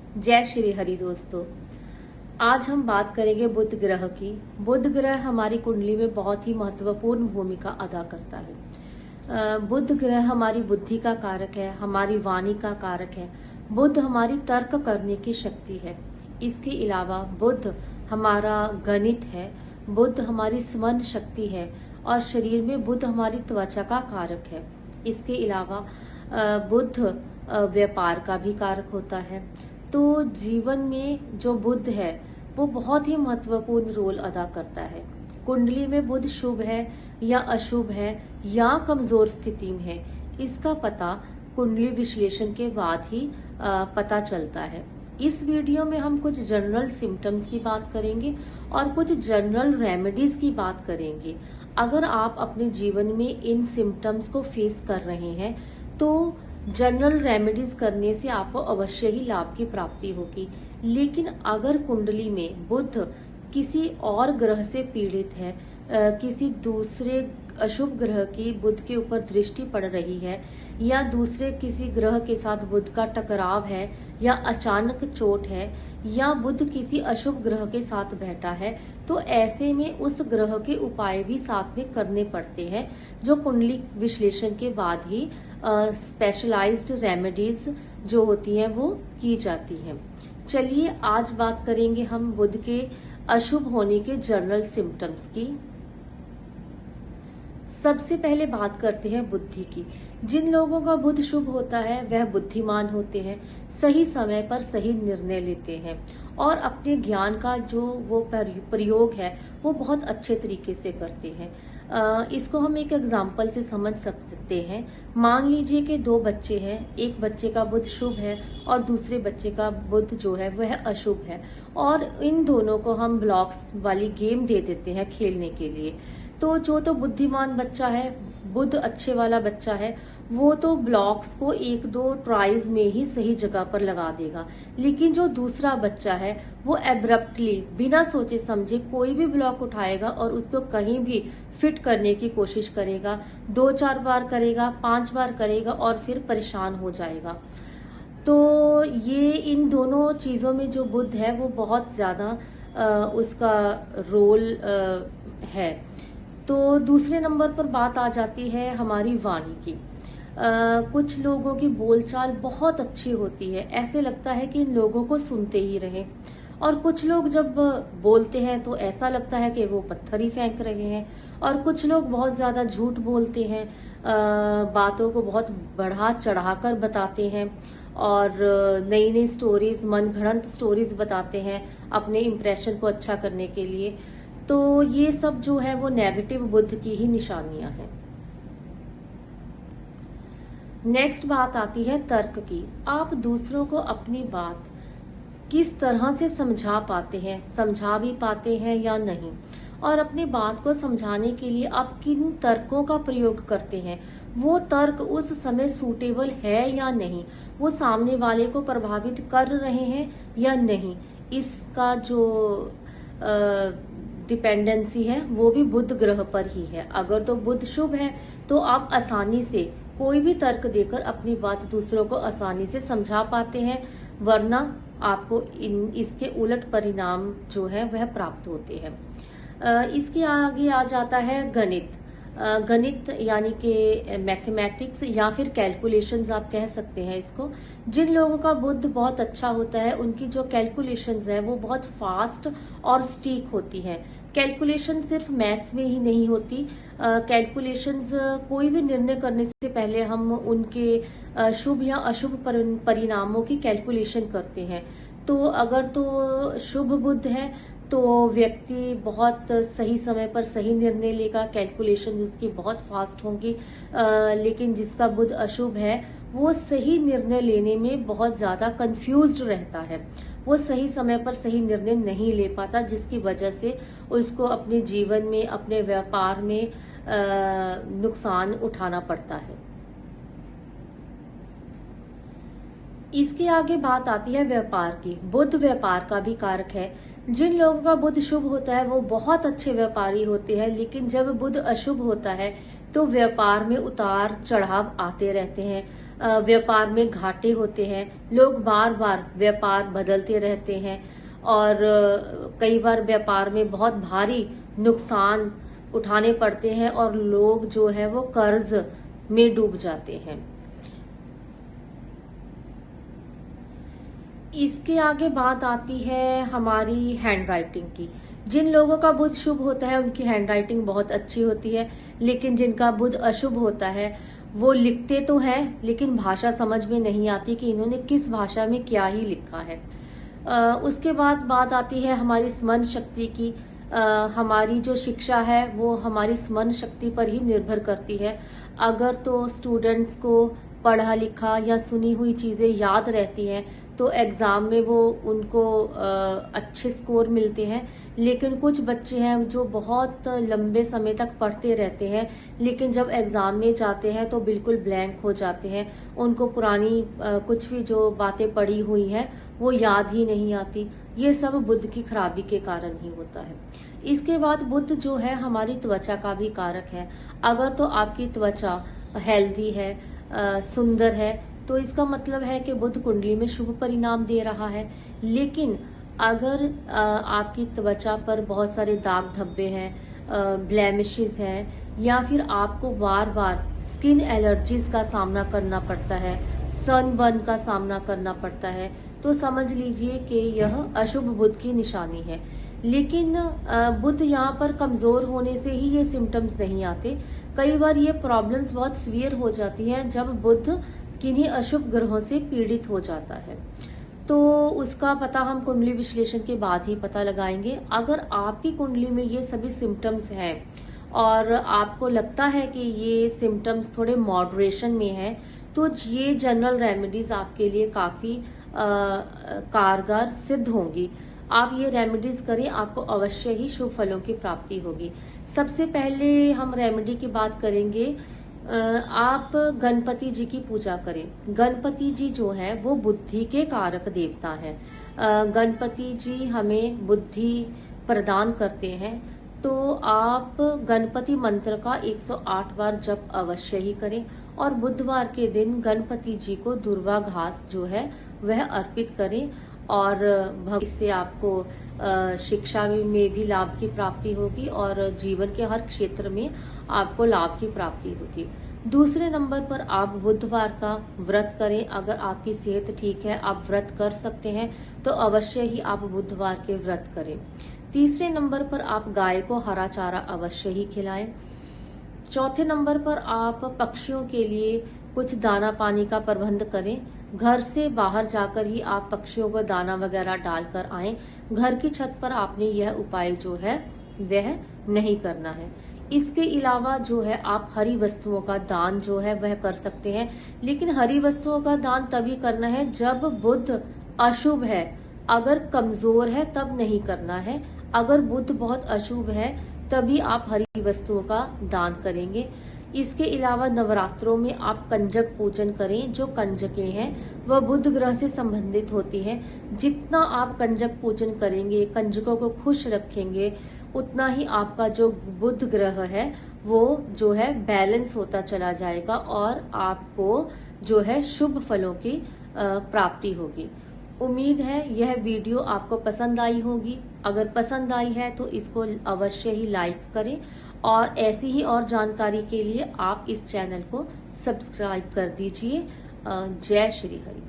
जय श्री हरि दोस्तों। आज हम बात करेंगे बुध ग्रह की। बुध ग्रह हमारी कुंडली में बहुत ही महत्वपूर्ण भूमिका अदा करता है। बुध ग्रह हमारी बुद्धि का कारक है, हमारी वाणी का कारक है। बुध हमारी तर्क करने की शक्ति है। इसके अलावा बुध हमारा गणित है, बुध हमारी स्मरण शक्ति है और शरीर में बुध हमारी त्वचा का कारक है। इसके अलावा बुध व्यापार का भी कारक होता है। तो जीवन में जो बुध है वो बहुत ही महत्वपूर्ण रोल अदा करता है। कुंडली में बुध शुभ है या अशुभ है या कमजोर स्थिति में है, इसका पता कुंडली विश्लेषण के बाद ही पता चलता है। इस वीडियो में हम कुछ जनरल सिम्टम्स की बात करेंगे और कुछ जनरल रेमेडीज की बात करेंगे। अगर आप अपने जीवन में इन सिम्टम्स को फेस कर रहे हैं तो जनरल रेमेडीज करने से आपको अवश्य ही लाभ की प्राप्ति होगी। लेकिन अगर कुंडली में बुध किसी और ग्रह से पीड़ित है, किसी दूसरे अशुभ ग्रह की बुध के ऊपर दृष्टि पड़ रही है या दूसरे किसी ग्रह के साथ बुध का टकराव है या अचानक चोट है या बुध किसी अशुभ ग्रह के साथ बैठा है, तो ऐसे में उस ग्रह के उपाय भी साथ में करने पड़ते हैं, जो कुंडली विश्लेषण के बाद ही स्पेशलाइज्ड रेमेडीज जो होती हैं वो की जाती हैं। चलिए आज बात करेंगे हम बुध के अशुभ होने के जनरल सिम्टम्स की। सबसे पहले बात करते हैं बुद्धि की। जिन लोगों का बुध शुभ होता है वह बुद्धिमान होते हैं, सही समय पर सही निर्णय लेते हैं और अपने ज्ञान का जो वो प्रयोग है वो बहुत अच्छे तरीके से करते हैं। इसको हम एक एग्जाम्पल से समझ सकते हैं। मान लीजिए कि दो बच्चे हैं, एक बच्चे का बुध शुभ है और दूसरे बच्चे का बुध जो है वह अशुभ है और इन दोनों को हम ब्लॉक्स वाली गेम दे देते हैं खेलने के लिए। तो जो तो बुद्धिमान बच्चा है, बुध अच्छे वाला बच्चा है, वो तो ब्लॉक्स को एक दो ट्राइज में ही सही जगह पर लगा देगा। लेकिन जो दूसरा बच्चा है वो एब्रप्टली बिना सोचे समझे कोई भी ब्लॉक उठाएगा और उसको कहीं भी फिट करने की कोशिश करेगा। 2-4 बार करेगा, 5 बार करेगा और फिर परेशान हो जाएगा। तो ये इन दोनों चीजों में जो बुध है वो बहुत ज्यादा उसका रोल है। तो दूसरे नंबर पर बात आ जाती है हमारी वाणी की। कुछ लोगों की बोलचाल बहुत अच्छी होती है, ऐसे लगता है कि इन लोगों को सुनते ही रहें। और कुछ लोग जब बोलते हैं तो ऐसा लगता है कि वो पत्थर ही फेंक रहे हैं। और कुछ लोग बहुत ज्यादा झूठ बोलते हैं, बातों को बहुत बढ़ा चढ़ाकर बताते हैं और नई नई स्टोरीज, मनगढ़ंत स्टोरीज बताते हैं अपने इम्प्रेशन को अच्छा करने के लिए। तो ये सब जो है वो नेगेटिव बुध की ही निशानियां हैं। नेक्स्ट बात आती है तर्क की। आप दूसरों को अपनी बात किस तरह से समझा पाते हैं, समझा भी पाते हैं या नहीं, और अपनी बात को समझाने के लिए आप किन तर्कों का प्रयोग करते हैं, वो तर्क उस समय सूटेबल है या नहीं, वो सामने वाले को प्रभावित कर रहे हैं या नहीं, इसका जो डिपेंडेंसी है वो भी बुध ग्रह पर ही है। अगर तो बुध शुभ है तो आप आसानी से कोई भी तर्क देकर अपनी बात दूसरों को आसानी से समझा पाते हैं, वरना आपको इसके उलट परिणाम जो है वह प्राप्त होते हैं। इसके आगे आ जाता है गणित। गणित यानी कि मैथमेटिक्स या फिर कैलकुलेशंस आप कह सकते हैं इसको। जिन लोगों का बुध बहुत अच्छा होता है उनकी जो कैलकुलेशंस है वो बहुत फास्ट और सटीक होती है। कैलकुलेशन सिर्फ मैथ्स में ही नहीं होती। कैलकुलेशंस कोई भी निर्णय करने से पहले हम उनके शुभ या अशुभ परिणामों की कैलकुलेशन करते हैं। तो अगर तो शुभ बुध है तो व्यक्ति बहुत सही समय पर सही निर्णय लेगा, कैलकुलेशन उसकी बहुत फास्ट होंगी। लेकिन जिसका बुध अशुभ है वो सही निर्णय लेने में बहुत ज्यादा कंफ्यूज्ड रहता है, वो सही समय पर सही निर्णय नहीं ले पाता, जिसकी वजह से उसको अपने जीवन में, अपने व्यापार में नुकसान उठाना पड़ता है। इसके आगे बात आती है व्यापार की। बुध व्यापार का भी कारक है। जिन लोगों का बुध शुभ होता है वो बहुत अच्छे व्यापारी होते हैं, लेकिन जब बुध अशुभ होता है तो व्यापार में उतार चढ़ाव आते रहते हैं, व्यापार में घाटे होते हैं, लोग बार बार व्यापार बदलते रहते हैं और कई बार व्यापार में बहुत भारी नुकसान उठाने पड़ते हैं और लोग जो है वो कर्ज में डूब जाते हैं। इसके आगे बात आती है हमारी हैंड राइटिंग की। जिन लोगों का बुध शुभ होता है उनकी हैंड राइटिंग बहुत अच्छी होती है, लेकिन जिनका बुध अशुभ होता है वो लिखते तो है लेकिन भाषा समझ में नहीं आती कि इन्होंने किस भाषा में क्या ही लिखा है। उसके बाद बात आती है हमारी स्मरण शक्ति की। हमारी जो शिक्षा है वो हमारी स्मरण शक्ति पर ही निर्भर करती है। अगर तो स्टूडेंट्स को पढ़ा लिखा या सुनी हुई चीजें याद रहती हैं तो एग्जाम में वो उनको अच्छे स्कोर मिलते हैं, लेकिन कुछ बच्चे हैं जो बहुत लंबे समय तक पढ़ते रहते हैं लेकिन जब एग्जाम में जाते हैं तो बिल्कुल ब्लैंक हो जाते हैं, उनको पुरानी कुछ भी जो बातें पढ़ी हुई हैं वो याद ही नहीं आती। ये सब बुध की खराबी के कारण ही होता है। इसके बाद बुध जो है हमारी त्वचा का भी कारक है। अगर तो आपकी त्वचा हेल्दी है, सुंदर है, तो इसका मतलब है कि बुध कुंडली में शुभ परिणाम दे रहा है। लेकिन अगर आपकी त्वचा पर बहुत सारे दाग धब्बे हैं, ब्लेमिशेस हैं, या फिर आपको बार बार स्किन एलर्जीज का सामना करना पड़ता है, सनबर्न का सामना करना पड़ता है, तो समझ लीजिए कि यह अशुभ बुध की निशानी है। लेकिन बुध यहाँ पर कमजोर होने से ही ये सिम्टम्स नहीं आते। कई बार ये प्रॉब्लम्स बहुत सीवियर हो जाती हैं जब बुध किन्हीं अशुभ ग्रहों से पीड़ित हो जाता है, तो उसका पता हम कुंडली विश्लेषण के बाद ही पता लगाएंगे। अगर आपकी कुंडली में ये सभी सिम्टम्स हैं और आपको लगता है कि ये सिम्टम्स थोड़े मॉडरेशन में हैं, तो ये जनरल रेमेडीज आपके लिए काफी कारगर सिद्ध होंगी। आप ये रेमेडीज करें, आपको अवश्य ही शुभ फलों की प्राप्ति होगी। सबसे पहले हम रेमेडी की बात करेंगे। आप गणपति जी की पूजा करें। गणपति जी जो है वो बुद्धि के कारक देवता हैं। गणपति जी हमें बुद्धि प्रदान करते हैं, तो आप गणपति मंत्र का 108 बार जप अवश्य ही करें और बुधवार के दिन गणपति जी को दुर्वा घास जो है वह अर्पित करें और भविष्य से आपको शिक्षा में भी लाभ की प्राप्ति होगी और जीवन के हर क्षेत्र में आपको लाभ की प्राप्ति होगी। दूसरे नंबर पर आप बुधवार का व्रत करें। अगर आपकी सेहत ठीक है, आप व्रत कर सकते हैं, तो अवश्य ही आप बुधवार के व्रत करें। तीसरे नंबर पर आप गाय को हरा चारा अवश्य ही खिलाएं। चौथे नंबर पर आप पक्षियों के लिए कुछ दाना पानी का प्रबंध करें। घर से बाहर जाकर ही आप पक्षियों को दाना वगैरह डालकर आएं। घर की छत पर आपने यह उपाय जो है वह नहीं करना है। इसके अलावा जो है आप हरी वस्तुओं का दान जो है वह कर सकते हैं, लेकिन हरी वस्तुओं का दान तभी करना है जब बुध अशुभ है। अगर कमजोर है तब नहीं करना है। अगर बुध बहुत अशुभ है तभी आप हरी वस्तुओं का दान करेंगे। इसके अलावा नवरात्रों में आप कंजक पूजन करें। जो कंजकें हैं वह बुध ग्रह से संबंधित होती हैं। जितना आप कंजक पूजन करेंगे, कंजकों को खुश रखेंगे, उतना ही आपका जो बुध ग्रह है वो जो है बैलेंस होता चला जाएगा और आपको जो है शुभ फलों की प्राप्ति होगी। उम्मीद है यह वीडियो आपको पसंद आई होगी। अगर पसंद आई है तो इसको अवश्य ही लाइक करें और ऐसी ही और जानकारी के लिए आप इस चैनल को सब्सक्राइब कर दीजिए। जय श्री हरि।